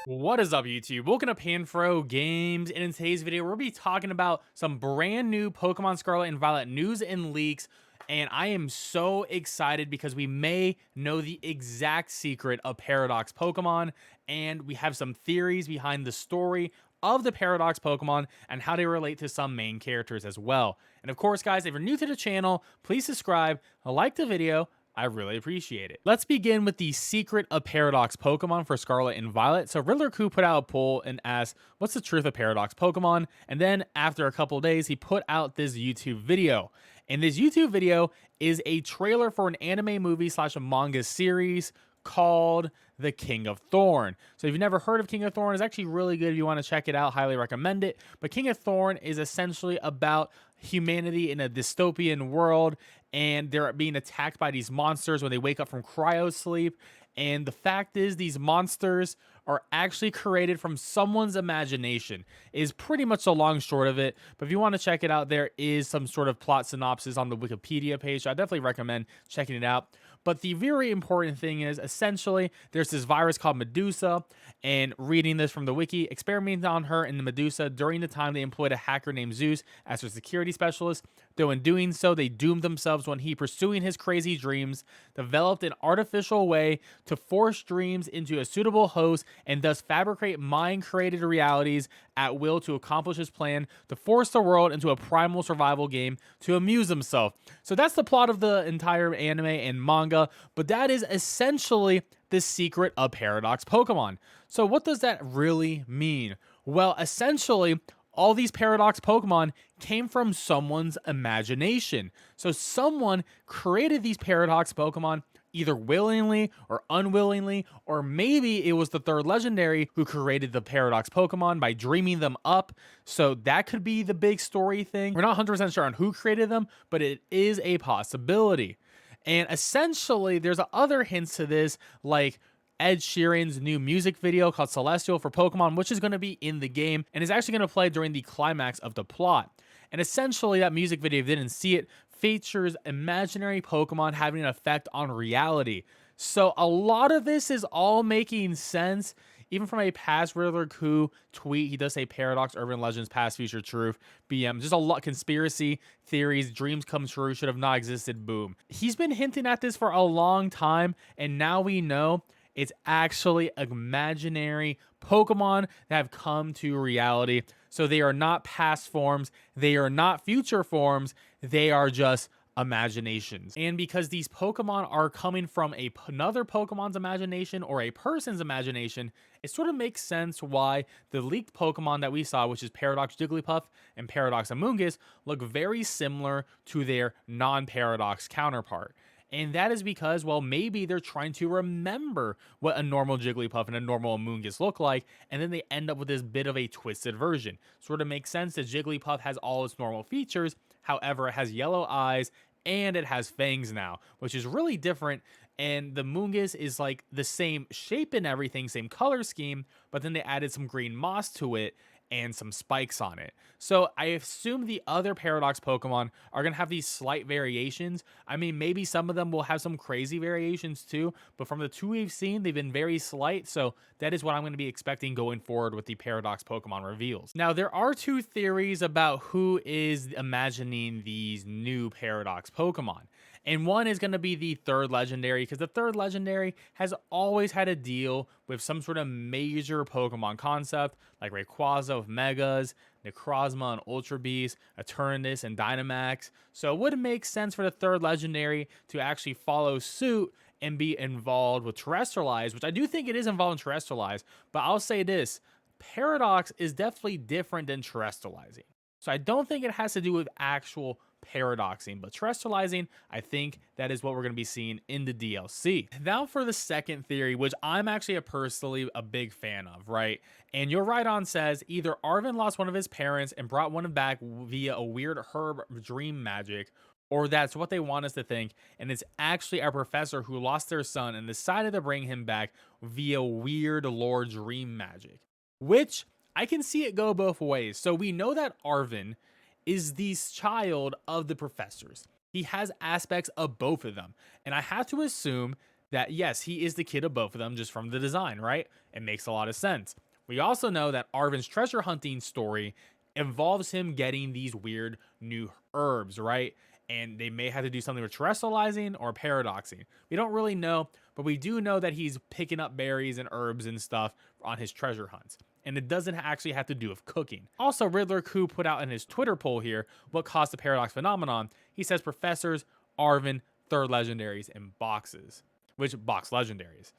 What is up, YouTube? Welcome to Panfro Games, and in today's video, we'll be talking about some brand new Pokemon Scarlet and Violet news and leaks, and I am so excited because we may know the exact secret of Paradox Pokemon, and we have some theories behind the story of the Paradox Pokemon and how they relate to some main characters as well. And of course, guys, if you're new to the channel, please subscribe, like the video, I really appreciate it. Let's begin with the secret of Paradox Pokemon for Scarlet and Violet. So Riddler Coup put out a poll and asked, what's the truth of Paradox Pokemon? And then after a couple days, he put out this YouTube video. And this YouTube video is a trailer for an anime movie slash a manga series called The King of Thorn. So if you've never heard of King of Thorn, it's actually really good if you want to check it out. Highly recommend it. But King of Thorn is essentially about humanity in a dystopian world, and they're being attacked by these monsters when they wake up from cryo sleep. And the fact is, these monsters are actually created from someone's imagination, is pretty much the long short of it. But if you want to check it out, there is some sort of plot synopsis on the Wikipedia page. So I definitely recommend checking it out. But the very important thing is, essentially, there's this virus called Medusa, and reading this from the wiki, experimenting on her and the Medusa during the time they employed a hacker named Zeus as their security specialist. Though in doing so, they doomed themselves when he, pursuing his crazy dreams, developed an artificial way to force dreams into a suitable host and thus fabricate mind-created realities at will to accomplish his plan to force the world into a primal survival game to amuse himself. So that's the plot of the entire anime and manga, but that is essentially the secret of Paradox Pokemon. So what does that really mean? Well, essentially, all these Paradox Pokemon came from someone's imagination. So someone created these Paradox Pokemon either willingly or unwillingly, or maybe it was the third legendary who created the Paradox Pokemon by dreaming them up. So that could be the big story thing. We're not 100% sure on who created them, but it is a possibility. And essentially, there's other hints to this, like Ed Sheeran's new music video called Celestial for Pokemon, which is going to be in the game and is actually going to play during the climax of the plot. And essentially, that music video, if you didn't see it, features imaginary Pokemon having an effect on reality. So a lot of this is all making sense. Even from a past Riddler Coup tweet, he does say Paradox, Urban Legends, Past, Future, Truth, BM. Just a lot conspiracy theories, dreams come true, should have not existed, boom. He's been hinting at this for a long time, and now we know it's actually imaginary Pokemon that have come to reality. So they are not past forms, they are not future forms, they are just imaginations. And because these Pokemon are coming from another Pokemon's imagination or a person's imagination, it sort of makes sense why the leaked Pokemon that we saw, which is Paradox Jigglypuff and Paradox Amoonguss, look very similar to their non-Paradox counterpart. And that is because, well, maybe they're trying to remember what a normal Jigglypuff and a normal Amoonguss look like, and then they end up with this bit of a twisted version. Sort of makes sense that Jigglypuff has all its normal features, however, it has yellow eyes, and it has fangs now, which is really different. And the Amoonguss is like the same shape and everything, same color scheme, but then they added some green moss to it and some spikes on it. So I assume the other Paradox Pokemon are going to have these slight variations. I mean, maybe some of them will have some crazy variations too, but from the two we've seen, they've been very slight. So that is what I'm going to be expecting going forward with the Paradox Pokemon reveals. Now, there are two theories about who is imagining these new Paradox Pokemon. And one is going to be the third legendary, because the third legendary has always had a deal with some sort of major Pokemon concept, like Rayquaza with Megas, Necrozma and Ultra Beast, Eternatus and Dynamax. So it would make sense for the third legendary to actually follow suit and be involved with Terrestrialize, which I do think it is involved in Terrestrialize. But I'll say this, Paradox is definitely different than Terrestrializing. So I don't think it has to do with actual paradoxing, but terrestrializing, I think that is what we're going to be seeing in the DLC. Now for the second theory, which I'm actually personally a big fan of, right? And your right on says either Arvin lost one of his parents and brought one back via a weird herb dream magic, or that's what they want us to think, and it's actually our professor who lost their son and decided to bring him back via weird lore dream magic, which I can see it go both ways. So we know that Arvin is the child of the professors. He has aspects of both of them. And I have to assume that, yes, he is the kid of both of them just from the design, right? It makes a lot of sense. We also know that Arven's treasure hunting story involves him getting these weird new herbs, right? And they may have to do something with terrestrializing or paradoxing. We don't really know, but we do know that he's picking up berries and herbs and stuff on his treasure hunts. And it doesn't actually have to do with cooking. Also, Riddler Koo put out in his Twitter poll here what caused the paradox phenomenon. He says professors, Arven, third legendaries, and boxes, which box legendaries.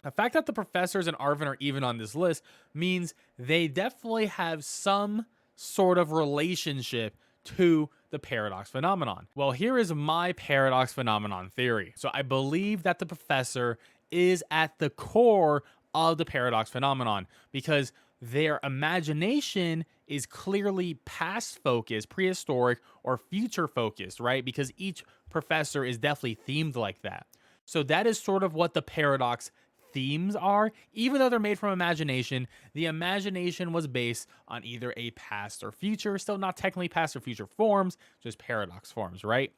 The fact that the professors and Arven are even on this list means they definitely have some sort of relationship to the paradox phenomenon. Well, here is my paradox phenomenon theory. So I believe that the professor is at the core of the paradox phenomenon because their imagination is clearly past focused, prehistoric, or future focused, right? Because each professor is definitely themed like that. So that is sort of what the paradox themes are. Even though they're made from imagination, the imagination was based on either a past or future, still not technically past or future forms, just paradox forms, right?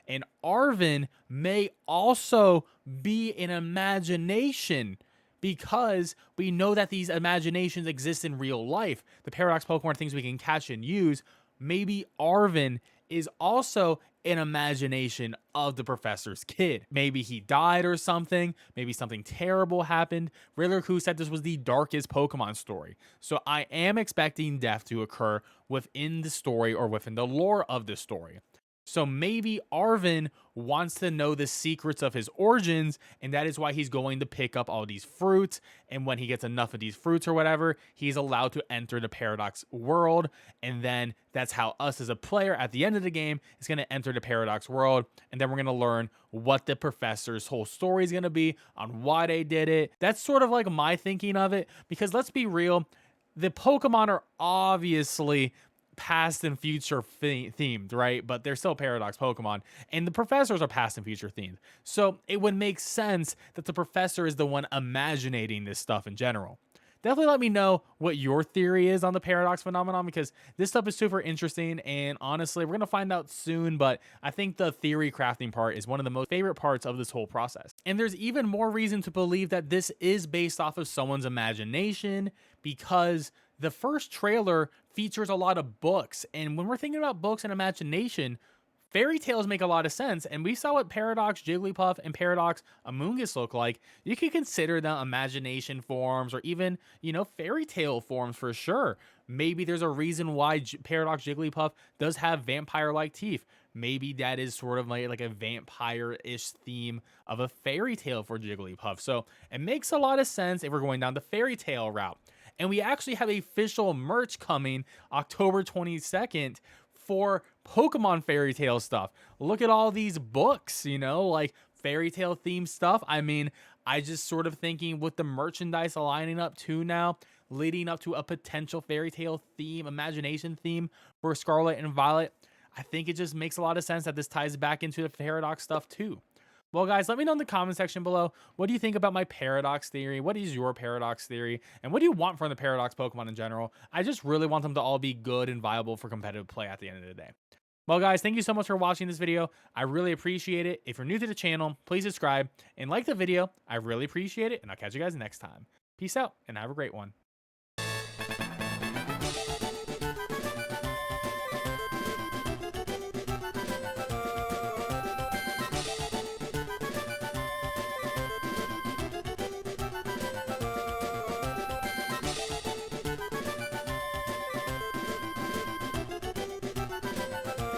And Arven may also be an imagination because we know that these imaginations exist in real life. The paradox Pokemon are things we can catch and use. Maybe Arven is also an imagination of the professor's kid. Maybe he died or something. Maybe something terrible happened. Riddler Koo said this was the darkest Pokemon story. So I am expecting death to occur within the story or within the lore of the story. So maybe Arven wants to know the secrets of his origins, and that is why he's going to pick up all these fruits. And when he gets enough of these fruits or whatever, he's allowed to enter the paradox world. And then that's how us as a player at the end of the game is going to enter the paradox world. And then we're going to learn what the professor's whole story is going to be, on why they did it. That's sort of like my thinking of it, because let's be real, the Pokemon are obviously past and future themed, right? But they're still paradox Pokemon, and the professors are past and future themed. So it would make sense that the professor is the one imagining this stuff in general. Definitely let me know what your theory is on the paradox phenomenon, because this stuff is super interesting, and honestly, we're going to find out soon, but I think the theory crafting part is one of the most favorite parts of this whole process. And there's even more reason to believe that this is based off of someone's imagination, because the first trailer features a lot of books, and when we're thinking about books and imagination, fairy tales make a lot of sense, and we saw what Paradox Jigglypuff and Paradox Amoonguss look like. You could consider them imagination forms, or even, you know, fairy tale forms for sure. Maybe there's a reason why Paradox Jigglypuff does have vampire-like teeth. Maybe that is sort of like a vampire-ish theme of a fairy tale for Jigglypuff. So it makes a lot of sense if we're going down the fairy tale route. And we actually have official merch coming October 22nd for Pokemon fairy tale stuff. Look at all these books, you know, like fairy tale themed stuff. I mean, I just sort of thinking with the merchandise lining up too now, leading up to a potential fairy tale theme, imagination theme for Scarlet and Violet, I think it just makes a lot of sense that this ties back into the paradox stuff too. Well, guys, let me know in the comment section below, what do you think about my paradox theory? What is your paradox theory? And what do you want from the paradox Pokemon in general? I just really want them to all be good and viable for competitive play at the end of the day. Well, guys, thank you so much for watching this video. I really appreciate it. If you're new to the channel, please subscribe and like the video. I really appreciate it, and I'll catch you guys next time. Peace out, and have a great one.